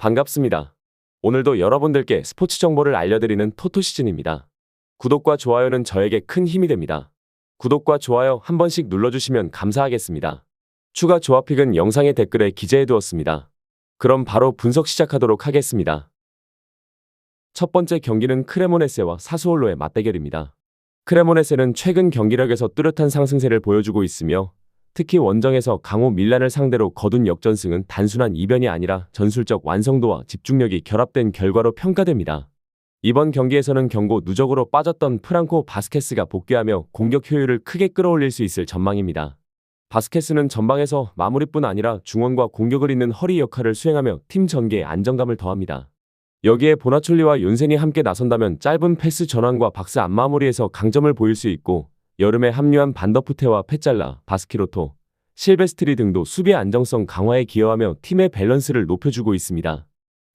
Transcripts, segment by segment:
반갑습니다. 오늘도 여러분들께 스포츠 정보를 알려드리는 토토시즌입니다. 구독과 좋아요는 저에게 큰 힘이 됩니다. 구독과 좋아요 한 번씩 눌러주시면 감사하겠습니다. 추가 조합픽은 영상의 댓글에 기재해두었습니다. 그럼 바로 분석 시작하도록 하겠습니다. 첫 번째 경기는 크레모네세와 사스올로의 맞대결입니다. 크레모네세는 최근 경기력에서 뚜렷한 상승세를 보여주고 있으며 특히 원정에서 강호 밀란을 상대로 거둔 역전승은 단순한 이변이 아니라 전술적 완성도와 집중력이 결합된 결과로 평가됩니다. 이번 경기에서는 경고 누적으로 빠졌던 프랑코 바스케스가 복귀하며 공격 효율을 크게 끌어올릴 수 있을 전망입니다. 바스케스는 전방에서 마무리뿐 아니라 중원과 공격을 잇는 허리 역할을 수행하며 팀 전개에 안정감을 더합니다. 여기에 보나촐리와 욘센이 함께 나선다면 짧은 패스 전환과 박스 안 마무리에서 강점을 보일 수 있고, 여름에 합류한 반더푸테와 페잘라, 바스키로토, 실베스트리 등도 수비 안정성 강화에 기여하며 팀의 밸런스를 높여주고 있습니다.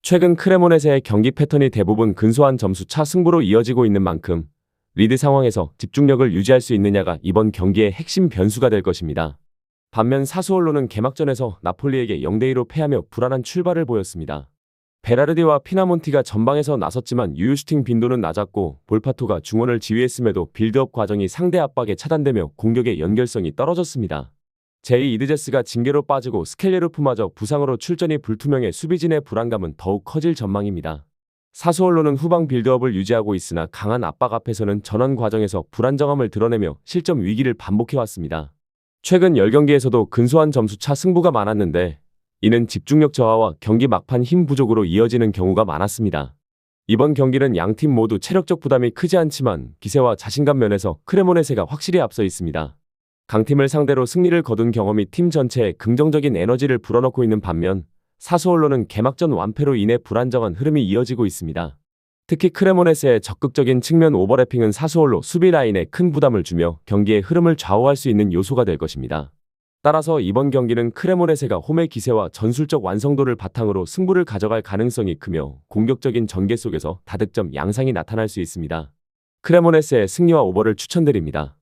최근 크레모네세의 경기 패턴이 대부분 근소한 점수차 승부로 이어지고 있는 만큼 리드 상황에서 집중력을 유지할 수 있느냐가 이번 경기의 핵심 변수가 될 것입니다. 반면 사스올로는 개막전에서 나폴리에게 0대2로 패하며 불안한 출발을 보였습니다. 베라르디와 피나몬티가 전방에서 나섰지만 유효 슈팅 빈도는 낮았고, 볼파토가 중원을 지휘했음에도 빌드업 과정이 상대 압박에 차단되며 공격의 연결성이 떨어졌습니다. 제이 이드제스가 징계로 빠지고 스켈리루프마저 부상으로 출전이 불투명해 수비진의 불안감은 더욱 커질 전망입니다. 사스올로는 후방 빌드업을 유지하고 있으나 강한 압박 앞에서는 전환 과정에서 불안정함을 드러내며 실점 위기를 반복해왔습니다. 최근 10경기에서도 근소한 점수차 승부가 많았는데, 이는 집중력 저하와 경기 막판 힘 부족으로 이어지는 경우가 많았습니다. 이번 경기는 양팀 모두 체력적 부담이 크지 않지만 기세와 자신감 면에서 크레모네세가 확실히 앞서 있습니다. 강팀을 상대로 승리를 거둔 경험이 팀 전체에 긍정적인 에너지를 불어넣고 있는 반면, 사스올로는 개막전 완패로 인해 불안정한 흐름이 이어지고 있습니다. 특히 크레모네세의 적극적인 측면 오버래핑은 사스올로 수비 라인에 큰 부담을 주며 경기의 흐름을 좌우할 수 있는 요소가 될 것입니다. 따라서 이번 경기는 크레모네세가 홈의 기세와 전술적 완성도를 바탕으로 승부를 가져갈 가능성이 크며 공격적인 전개 속에서 다득점 양상이 나타날 수 있습니다. 크레모네세의 승리와 오버를 추천드립니다.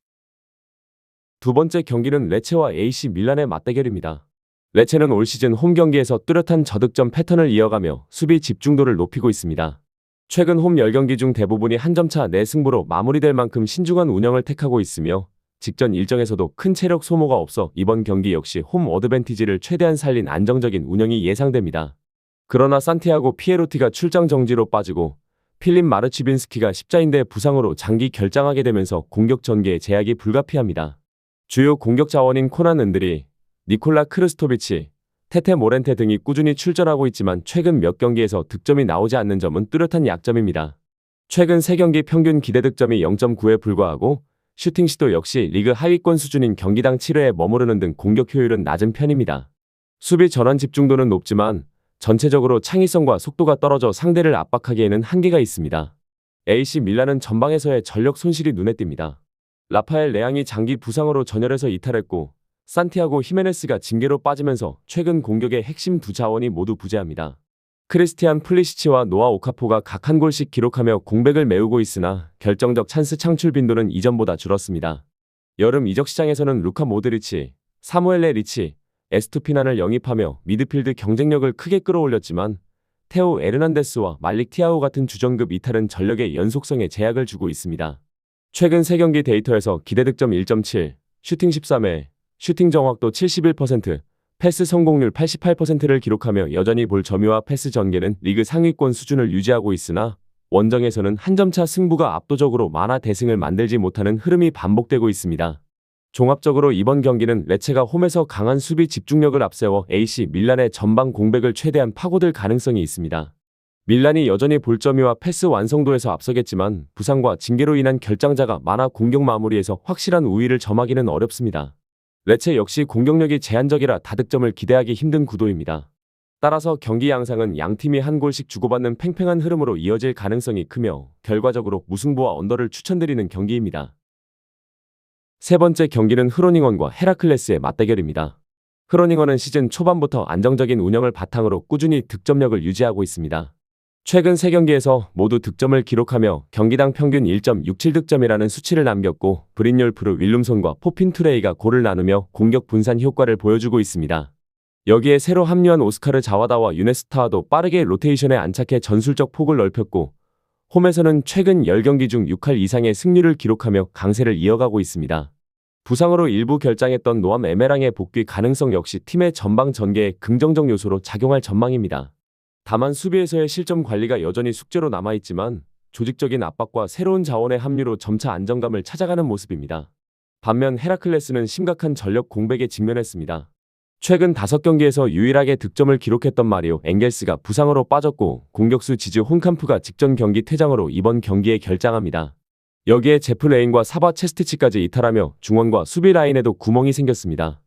두 번째 경기는 레체와 AC 밀란의 맞대결입니다. 레체는 올 시즌 홈 경기에서 뚜렷한 저득점 패턴을 이어가며 수비 집중도를 높이고 있습니다. 최근 홈 10경기 중 대부분이 한 점차 내 승부로 마무리될 만큼 신중한 운영을 택하고 있으며, 직전 일정에서도 큰 체력 소모가 없어 이번 경기 역시 홈 어드밴티지를 최대한 살린 안정적인 운영이 예상됩니다. 그러나 산티아고 피에로티가 출장 정지로 빠지고 필립 마르치빈스키가 십자인대 부상으로 장기 결장하게 되면서 공격 전개에 제약이 불가피합니다. 주요 공격 자원인 코난 은드리, 니콜라 크르스토비치, 테테 모렌테 등이 꾸준히 출전하고 있지만 최근 몇 경기에서 득점이 나오지 않는 점은 뚜렷한 약점입니다. 최근 3경기 평균 기대 득점이 0.9에 불과하고, 슈팅 시도 역시 리그 하위권 수준인 경기당 7회에 머무르는 등 공격 효율은 낮은 편입니다. 수비 전환 집중도는 높지만 전체적으로 창의성과 속도가 떨어져 상대를 압박하기에는 한계가 있습니다. AC 밀란은 전방에서의 전력 손실이 눈에 띕니다. 라파엘 레앙이 장기 부상으로 전열에서 이탈했고, 산티아고 히메네스가 징계로 빠지면서 최근 공격의 핵심 두 자원이 모두 부재합니다. 크리스티안 플리시치와 노아 오카포가 각 한 골씩 기록하며 공백을 메우고 있으나 결정적 찬스 창출 빈도는 이전보다 줄었습니다. 여름 이적 시장에서는 루카 모드리치, 사무엘레 리치, 에스투피난을 영입하며 미드필드 경쟁력을 크게 끌어올렸지만, 테오 에르난데스와 말릭 티아오 같은 주전급 이탈은 전력의 연속성에 제약을 주고 있습니다. 최근 3경기 데이터에서 기대 득점 1.7, 슈팅 13회, 슈팅 정확도 71%, 패스 성공률 88%를 기록하며 여전히 볼 점유와 패스 전개는 리그 상위권 수준을 유지하고 있으나, 원정에서는 한 점차 승부가 압도적으로 만화 대승을 만들지 못하는 흐름이 반복되고 있습니다. 종합적으로 이번 경기는 레체가 홈에서 강한 수비 집중력을 앞세워 AC 밀란의 전방 공백을 최대한 파고들 가능성이 있습니다. 밀란이 여전히 볼 점유와 패스 완성도에서 앞서겠지만 부상과 징계로 인한 결장자가 많아 공격 마무리에서 확실한 우위를 점하기는 어렵습니다. 레체 역시 공격력이 제한적이라 다득점을 기대하기 힘든 구도입니다. 따라서 경기 양상은 양팀이 한 골씩 주고받는 팽팽한 흐름으로 이어질 가능성이 크며 결과적으로 무승부와 언더를 추천드리는 경기입니다. 세 번째 경기는 흐로닝원과 헤라클레스의 맞대결입니다. 흐로닝원은 시즌 초반부터 안정적인 운영을 바탕으로 꾸준히 득점력을 유지하고 있습니다. 최근 3경기에서 모두 득점을 기록하며 경기당 평균 1.67득점이라는 수치를 남겼고, 브린율프르 윌룸손과 포핀 투레이가 골을 나누며 공격 분산 효과를 보여주고 있습니다. 여기에 새로 합류한 오스카르 자와다와 유네스타와도 빠르게 로테이션에 안착해 전술적 폭을 넓혔고 홈에서는 최근 10경기 중 6할 이상의 승률을 기록하며 강세를 이어가고 있습니다. 부상으로 일부 결장했던 노암 에메랑의 복귀 가능성 역시 팀의 전방 전개에 긍정적 요소로 작용할 전망입니다. 다만 수비에서의 실점 관리가 여전히 숙제로 남아있지만 조직적인 압박과 새로운 자원의 합류로 점차 안정감을 찾아가는 모습입니다. 반면 헤라클레스는 심각한 전력 공백에 직면했습니다. 최근 5경기에서 유일하게 득점을 기록했던 마리오 엥겔스가 부상으로 빠졌고 공격수 지즈 혼캄프가 직전 경기 퇴장으로 이번 경기에 결장합니다. 여기에 제프 레인과 사바 체스티치까지 이탈하며 중원과 수비 라인에도 구멍이 생겼습니다.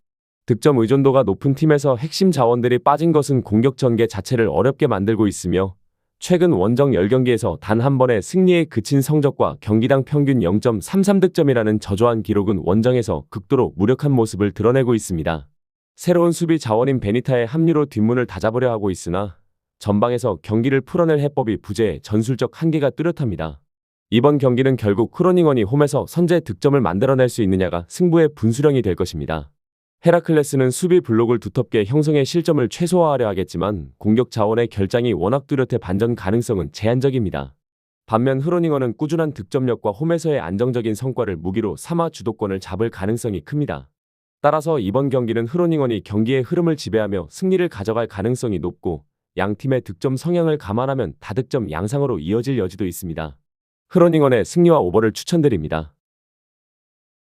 득점 의존도가 높은 팀에서 핵심 자원들이 빠진 것은 공격 전개 자체를 어렵게 만들고 있으며 최근 원정 10경기에서 단 한 번의 승리에 그친 성적과 경기당 평균 0.33득점이라는 저조한 기록은 원정에서 극도로 무력한 모습을 드러내고 있습니다. 새로운 수비 자원인 베니타의 합류로 뒷문을 다잡으려 하고 있으나 전방에서 경기를 풀어낼 해법이 부재해 전술적 한계가 뚜렷합니다. 이번 경기는 결국 크로닝원이 홈에서 선제 득점을 만들어낼 수 있느냐가 승부의 분수령이 될 것입니다. 헤라클레스는 수비 블록을 두텁게 형성해 실점을 최소화하려 하겠지만 공격 자원의 결장이 워낙 뚜렷해 반전 가능성은 제한적입니다. 반면 흐로닝어는 꾸준한 득점력과 홈에서의 안정적인 성과를 무기로 삼아 주도권을 잡을 가능성이 큽니다. 따라서 이번 경기는 흐로닝원이 경기의 흐름을 지배하며 승리를 가져갈 가능성이 높고 양 팀의 득점 성향을 감안하면 다득점 양상으로 이어질 여지도 있습니다. 흐로닝원의 승리와 오버를 추천드립니다.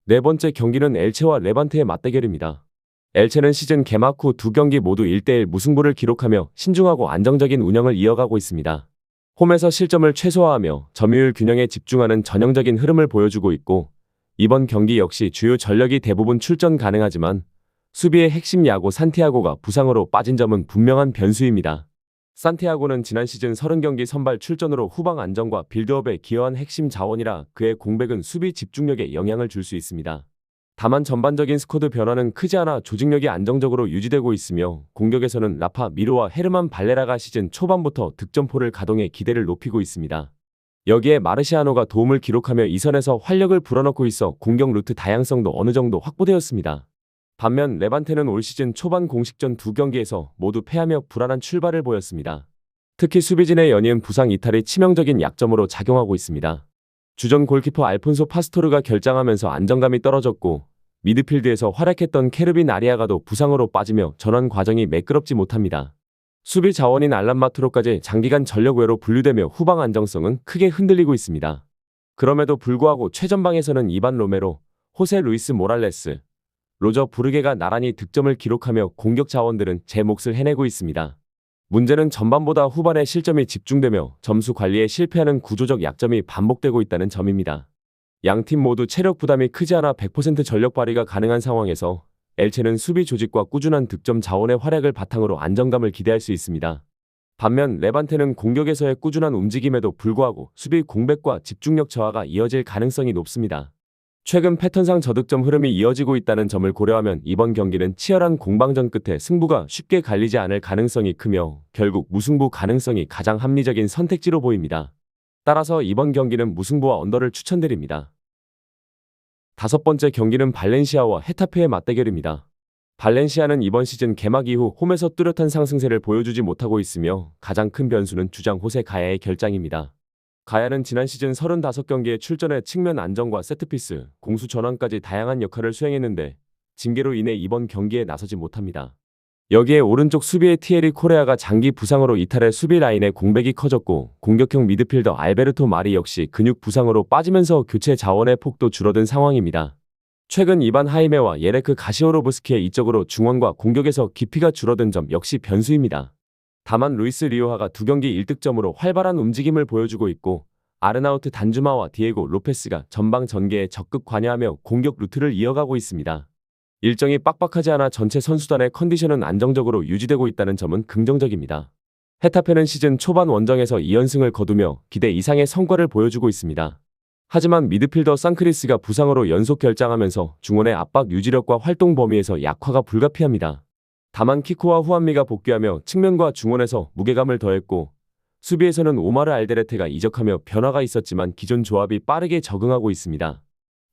네 번째 경기는 엘체와 레반테의 맞대결입니다. 엘체는 시즌 개막 후 2경기 모두 1대1 무승부를 기록하며 신중하고 안정적인 운영을 이어가고 있습니다. 홈에서 실점을 최소화하며 점유율 균형에 집중하는 전형적인 흐름을 보여주고 있고 이번 경기 역시 주요 전력이 대부분 출전 가능하지만 수비의 핵심 야구 산티아고가 부상으로 빠진 점은 분명한 변수입니다. 산티아고는 지난 시즌 30경기 선발 출전으로 후방 안정과 빌드업에 기여한 핵심 자원이라 그의 공백은 수비 집중력에 영향을 줄 수 있습니다. 다만 전반적인 스쿼드 변화는 크지 않아 조직력이 안정적으로 유지되고 있으며 공격에서는 라파 미로와 헤르만 발레라가 시즌 초반부터 득점포를 가동해 기대를 높이고 있습니다. 여기에 마르시아노가 도움을 기록하며 2선에서 활력을 불어넣고 있어 공격 루트 다양성도 어느 정도 확보되었습니다. 반면 레반테는 올 시즌 초반 공식전 2경기에서 모두 패하며 불안한 출발을 보였습니다. 특히 수비진의 연이은 부상 이탈이 치명적인 약점으로 작용하고 있습니다. 주전 골키퍼 알폰소 파스토르가 결장하면서 안정감이 떨어졌고 미드필드에서 활약했던 케르빈 아리아가도 부상으로 빠지며 전환 과정이 매끄럽지 못합니다. 수비 자원인 알란 마트로까지 장기간 전력 외로 분류되며 후방 안정성은 크게 흔들리고 있습니다. 그럼에도 불구하고 최전방에서는 이반 로메로, 호세 루이스 모랄레스, 로저 부르게가 나란히 득점을 기록하며 공격 자원들은 제 몫을 해내고 있습니다. 문제는 전반보다 후반에 실점이 집중되며 점수 관리에 실패하는 구조적 약점이 반복되고 있다는 점입니다. 양팀 모두 체력 부담이 크지 않아 100% 전력 발휘가 가능한 상황에서 엘체는 수비 조직과 꾸준한 득점 자원의 활약을 바탕으로 안정감을 기대할 수 있습니다. 반면 레반테는 공격에서의 꾸준한 움직임에도 불구하고 수비 공백과 집중력 저하가 이어질 가능성이 높습니다. 최근 패턴상 저득점 흐름이 이어지고 있다는 점을 고려하면 이번 경기는 치열한 공방전 끝에 승부가 쉽게 갈리지 않을 가능성이 크며 결국 무승부 가능성이 가장 합리적인 선택지로 보입니다. 따라서 이번 경기는 무승부와 언더를 추천드립니다. 다섯 번째 경기는 발렌시아와 헤타페의 맞대결입니다. 발렌시아는 이번 시즌 개막 이후 홈에서 뚜렷한 상승세를 보여주지 못하고 있으며 가장 큰 변수는 주장 호세 가야의 결장입니다. 가야는 지난 시즌 35경기에 출전해 측면 안정과 세트피스, 공수 전환까지 다양한 역할을 수행했는데 징계로 인해 이번 경기에 나서지 못합니다. 여기에 오른쪽 수비의 티에리 코레아가 장기 부상으로 이탈해 수비 라인에 공백이 커졌고 공격형 미드필더 알베르토 마리 역시 근육 부상으로 빠지면서 교체 자원의 폭도 줄어든 상황입니다. 최근 이반 하이메와 예레크 가시오로브스키의 이적으로 중원과 공격에서 깊이가 줄어든 점 역시 변수입니다. 다만 루이스 리오하가 2경기 1득점으로 활발한 움직임을 보여주고 있고 아르나우트 단주마와 디에고 로페스가 전방 전개에 적극 관여하며 공격 루트를 이어가고 있습니다. 일정이 빡빡하지 않아 전체 선수단의 컨디션은 안정적으로 유지되고 있다는 점은 긍정적입니다. 헤타페는 시즌 초반 원정에서 2연승을 거두며 기대 이상의 성과를 보여주고 있습니다. 하지만 미드필더 산크리스가 부상으로 연속 결장하면서 중원의 압박 유지력과 활동 범위에서 약화가 불가피합니다. 다만 키코와 후안미가 복귀하며 측면과 중원에서 무게감을 더했고 수비에서는 오마르 알데레테가 이적하며 변화가 있었지만 기존 조합이 빠르게 적응하고 있습니다.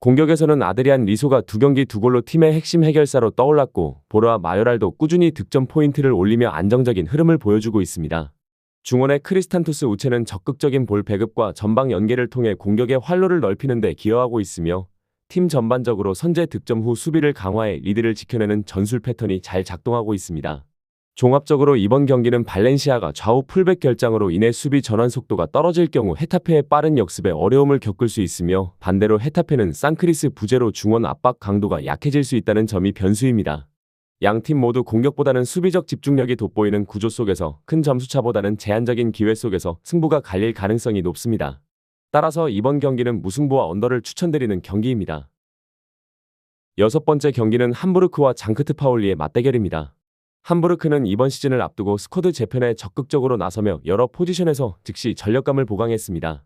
공격에서는 아드리안 리소가 2경기 2골로 팀의 핵심 해결사로 떠올랐고 보르아 마요랄도 꾸준히 득점 포인트를 올리며 안정적인 흐름을 보여주고 있습니다. 중원의 크리스탄투스 우체는 적극적인 볼 배급과 전방 연계를 통해 공격의 활로를 넓히는 데 기여하고 있으며 팀 전반적으로 선제 득점 후 수비를 강화해 리드를 지켜내는 전술 패턴이 잘 작동하고 있습니다. 종합적으로 이번 경기는 발렌시아가 좌우 풀백 결장으로 인해 수비 전환 속도가 떨어질 경우 헤타페의 빠른 역습에 어려움을 겪을 수 있으며 반대로 헤타페는 산크리스 부재로 중원 압박 강도가 약해질 수 있다는 점이 변수입니다. 양팀 모두 공격보다는 수비적 집중력이 돋보이는 구조 속에서 큰 점수차보다는 제한적인 기회 속에서 승부가 갈릴 가능성이 높습니다. 따라서 이번 경기는 무승부와 언더를 추천드리는 경기입니다. 6번째 경기는 함부르크와 장크트 파울리의 맞대결입니다. 함부르크는 이번 시즌을 앞두고 스쿼드 재편에 적극적으로 나서며 여러 포지션에서 즉시 전력감을 보강했습니다.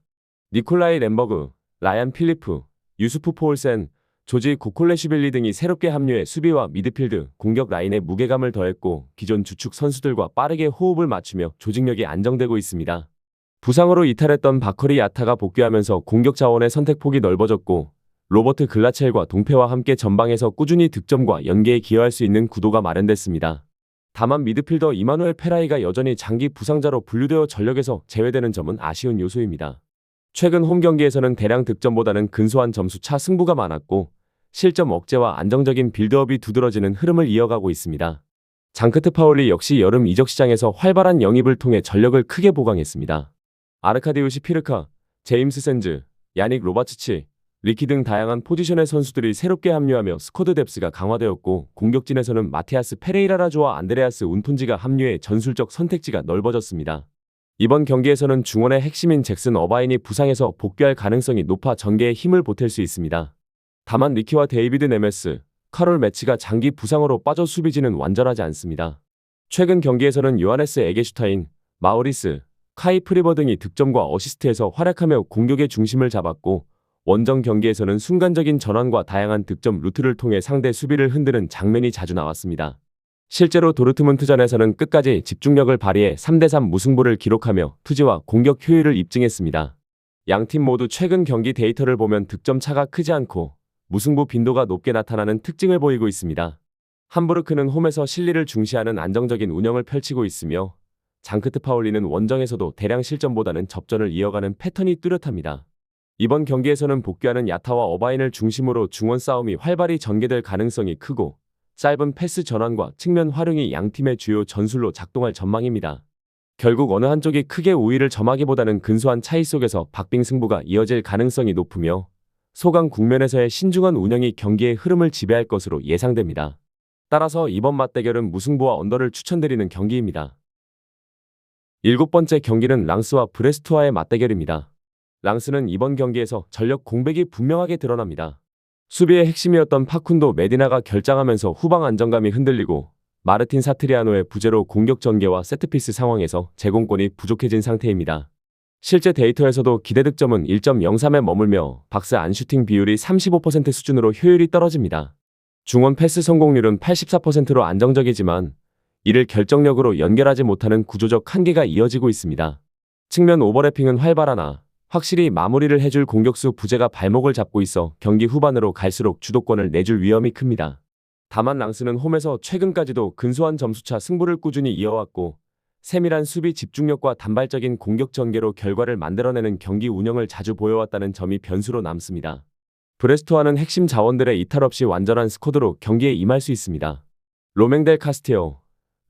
니콜라이 램버그, 라얀 필리프, 유수프 포울센, 조지 고콜레슈빌리 등이 새롭게 합류해 수비와 미드필드, 공격 라인에 무게감을 더했고 기존 주축 선수들과 빠르게 호흡을 맞추며 조직력이 안정되고 있습니다. 부상으로 이탈했던 바커리 야타가 복귀하면서 공격 자원의 선택폭이 넓어졌고 로버트 글라첼과 동패와 함께 전방에서 꾸준히 득점과 연계에 기여할 수 있는 구도가 마련됐습니다. 다만 미드필더 이마누엘 페라이가 여전히 장기 부상자로 분류되어 전력에서 제외되는 점은 아쉬운 요소입니다. 최근 홈 경기에서는 대량 득점보다는 근소한 점수 차 승부가 많았고 실점 억제와 안정적인 빌드업이 두드러지는 흐름을 이어가고 있습니다. 장크트 파울리 역시 여름 이적 시장에서 활발한 영입을 통해 전력을 크게 보강했습니다. 아르카디우시 피르카, 제임스 샌즈, 야닉 로바츠치, 리키 등 다양한 포지션의 선수들이 새롭게 합류하며 스쿼드 뎁스가 강화되었고 공격진에서는 마티아스 페레이라라조와 안드레아스 운푼지가 합류해 전술적 선택지가 넓어졌습니다. 이번 경기에서는 중원의 핵심인 잭슨 어바인이 부상해서 복귀할 가능성이 높아 전개에 힘을 보탤 수 있습니다. 다만 리키와 데이비드 네메스, 카롤 매치가 장기 부상으로 빠져 수비진은 완전하지 않습니다. 최근 경기에서는 요하네스 에게슈타인, 마우리스, 카이 프리버 등이 득점과 어시스트에서 활약하며 공격의 중심을 잡았고 원정 경기에서는 순간적인 전환과 다양한 득점 루트를 통해 상대 수비를 흔드는 장면이 자주 나왔습니다. 실제로 도르트문트전에서는 끝까지 집중력을 발휘해 3대3 무승부를 기록하며 투지와 공격 효율을 입증했습니다. 양팀 모두 최근 경기 데이터를 보면 득점 차가 크지 않고 무승부 빈도가 높게 나타나는 특징을 보이고 있습니다. 함부르크는 홈에서 실리를 중시하는 안정적인 운영을 펼치고 있으며 장크트 파울리는 원정에서도 대량 실점보다는 접전을 이어가는 패턴이 뚜렷합니다. 이번 경기에서는 복귀하는 야타와 어바인을 중심으로 중원 싸움이 활발히 전개될 가능성이 크고 짧은 패스 전환과 측면 활용이 양팀의 주요 전술로 작동할 전망입니다. 결국 어느 한쪽이 크게 우위를 점하기보다는 근소한 차이 속에서 박빙 승부가 이어질 가능성이 높으며 소강 국면에서의 신중한 운영이 경기의 흐름을 지배할 것으로 예상됩니다. 따라서 이번 맞대결은 무승부와 언더를 추천드리는 경기입니다. 7번째 경기는 랑스와 브레스트와의 맞대결입니다. 랑스는 이번 경기에서 전력 공백이 분명하게 드러납니다. 수비의 핵심이었던 파쿤도 메디나가 결장하면서 후방 안정감이 흔들리고 마르틴 사트리아노의 부재로 공격 전개와 세트피스 상황에서 제공권이 부족해진 상태입니다. 실제 데이터에서도 기대 득점은 1.03에 머물며 박스 안 슈팅 비율이 35% 수준으로 효율이 떨어집니다. 중원 패스 성공률은 84%로 안정적이지만 이를 결정력으로 연결하지 못하는 구조적 한계가 이어지고 있습니다. 측면 오버래핑은 활발하나 확실히 마무리를 해줄 공격수 부재가 발목을 잡고 있어 경기 후반으로 갈수록 주도권을 내줄 위험이 큽니다. 다만 랑스는 홈에서 최근까지도 근소한 점수차 승부를 꾸준히 이어왔고 세밀한 수비 집중력과 단발적인 공격 전개로 결과를 만들어내는 경기 운영을 자주 보여왔다는 점이 변수로 남습니다. 브레스트와는 핵심 자원들의 이탈 없이 완전한 스쿼드로 경기에 임할 수 있습니다. 로맹델 카스티오,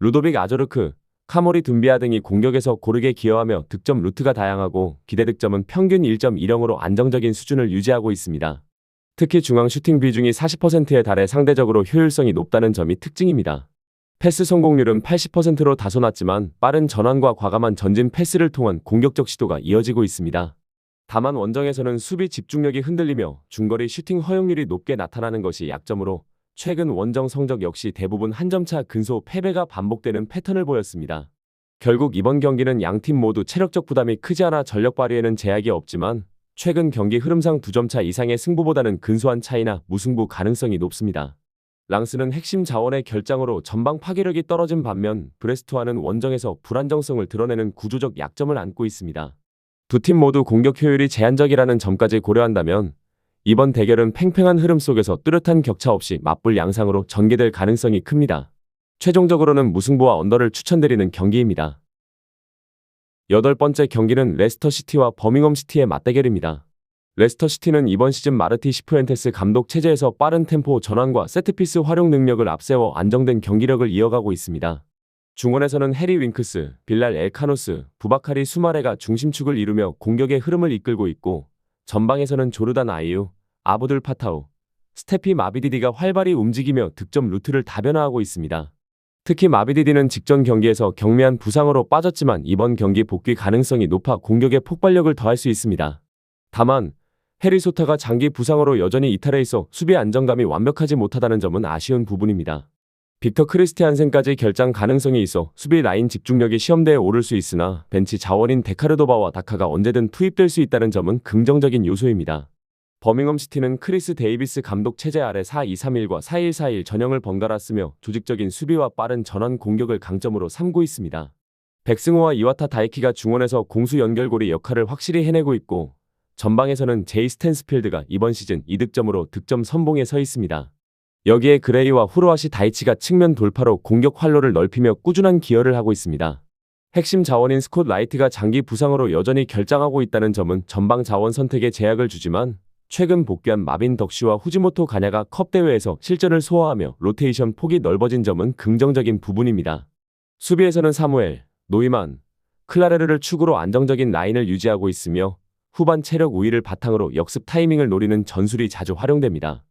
루도빅 아조르크, 카모리 둠비아 등이 공격에서 고르게 기여하며 득점 루트가 다양하고 기대 득점은 평균 1.10으로 안정적인 수준을 유지하고 있습니다. 특히 중앙 슈팅 비중이 40%에 달해 상대적으로 효율성이 높다는 점이 특징입니다. 패스 성공률은 80%로 다소 낮지만 빠른 전환과 과감한 전진 패스를 통한 공격적 시도가 이어지고 있습니다. 다만 원정에서는 수비 집중력이 흔들리며 중거리 슈팅 허용률이 높게 나타나는 것이 약점으로 최근 원정 성적 역시 대부분 한 점차 근소 패배가 반복되는 패턴을 보였습니다. 결국 이번 경기는 양팀 모두 체력적 부담이 크지 않아 전력 발휘에는 제약이 없지만 최근 경기 흐름상 2점차 이상의 승부보다는 근소한 차이나 무승부 가능성이 높습니다. 랑스는 핵심 자원의 결장으로 전방 파괴력이 떨어진 반면 브레스트와는 원정에서 불안정성을 드러내는 구조적 약점을 안고 있습니다. 두 팀 모두 공격 효율이 제한적이라는 점까지 고려한다면 이번 대결은 팽팽한 흐름 속에서 뚜렷한 격차 없이 맞불 양상으로 전개될 가능성이 큽니다. 최종적으로는 무승부와 언더를 추천드리는 경기입니다. 8번째 경기는 레스터시티와 버밍엄시티의 맞대결입니다. 레스터시티는 이번 시즌 마르티 시프엔테스 감독 체제에서 빠른 템포 전환과 세트피스 활용 능력을 앞세워 안정된 경기력을 이어가고 있습니다. 중원에서는 해리 윙크스, 빌랄 엘카노스, 부바카리 수마레가 중심축을 이루며 공격의 흐름을 이끌고 있고, 전방에서는 조르단 아이유, 아부둘 파타우, 스테피 마비디디가 활발히 움직이며 득점 루트를 다변화하고 있습니다. 특히 마비디디는 직전 경기에서 경미한 부상으로 빠졌지만 이번 경기 복귀 가능성이 높아 공격의 폭발력을 더할 수 있습니다. 다만 해리 소타가 장기 부상으로 여전히 이탈해 있어 수비 안정감이 완벽하지 못하다는 점은 아쉬운 부분입니다. 빅터 크리스티안센까지 결장 가능성이 있어 수비 라인 집중력이 시험대에 오를 수 있으나 벤치 자원인 데카르도바와 다카가 언제든 투입될 수 있다는 점은 긍정적인 요소입니다. 버밍엄시티는 크리스 데이비스 감독 체제 아래 4-2-3-1과 4-1-4-1 전형을 번갈아 쓰며 조직적인 수비와 빠른 전환 공격을 강점으로 삼고 있습니다. 백승호와 이와타 다이키가 중원에서 공수 연결고리 역할을 확실히 해내고 있고, 전방에서는 제이 스탠스필드가 이번 시즌 2득점으로 득점 선봉에 서 있습니다. 여기에 그레이와 후르와시 다이치가 측면 돌파로 공격 활로를 넓히며 꾸준한 기여를 하고 있습니다. 핵심 자원인 스콧 라이트가 장기 부상으로 여전히 결장하고 있다는 점은 전방 자원 선택에 제약을 주지만, 최근 복귀한 마빈 덕시와 후지모토 가냐가 컵 대회에서 실전을 소화하며 로테이션 폭이 넓어진 점은 긍정적인 부분입니다. 수비에서는 사무엘, 노이만, 클라레르를 축으로 안정적인 라인을 유지하고 있으며 후반 체력 우위를 바탕으로 역습 타이밍을 노리는 전술이 자주 활용됩니다.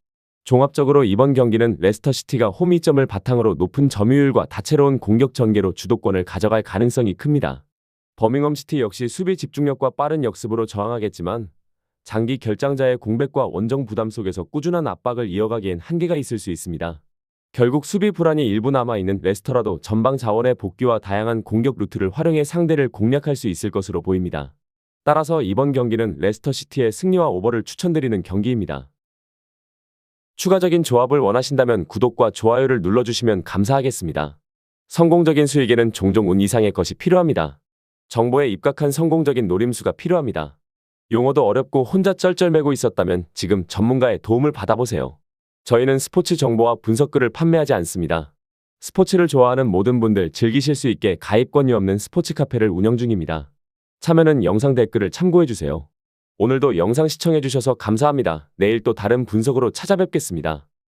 종합적으로 이번 경기는 레스터시티가 홈이점을 바탕으로 높은 점유율과 다채로운 공격 전개로 주도권을 가져갈 가능성이 큽니다. 버밍엄시티 역시 수비 집중력과 빠른 역습으로 저항하겠지만 장기 결장자의 공백과 원정 부담 속에서 꾸준한 압박을 이어가기엔 한계가 있을 수 있습니다. 결국 수비 불안이 일부 남아있는 레스터라도 전방 자원의 복귀와 다양한 공격 루트를 활용해 상대를 공략할 수 있을 것으로 보입니다. 따라서 이번 경기는 레스터시티의 승리와 오버를 추천드리는 경기입니다. 추가적인 조합을 원하신다면 구독과 좋아요를 눌러주시면 감사하겠습니다. 성공적인 수익에는 종종 운 이상의 것이 필요합니다. 정보에 입각한 성공적인 노림수가 필요합니다. 용어도 어렵고 혼자 쩔쩔매고 있었다면 지금 전문가의 도움을 받아보세요. 저희는 스포츠 정보와 분석글을 판매하지 않습니다. 스포츠를 좋아하는 모든 분들 즐기실 수 있게 가입 권유 없는 스포츠 카페를 운영 중입니다. 참여는 영상 댓글을 참고해주세요. 오늘도 영상 시청해주셔서 감사합니다. 내일 또 다른 분석으로 찾아뵙겠습니다.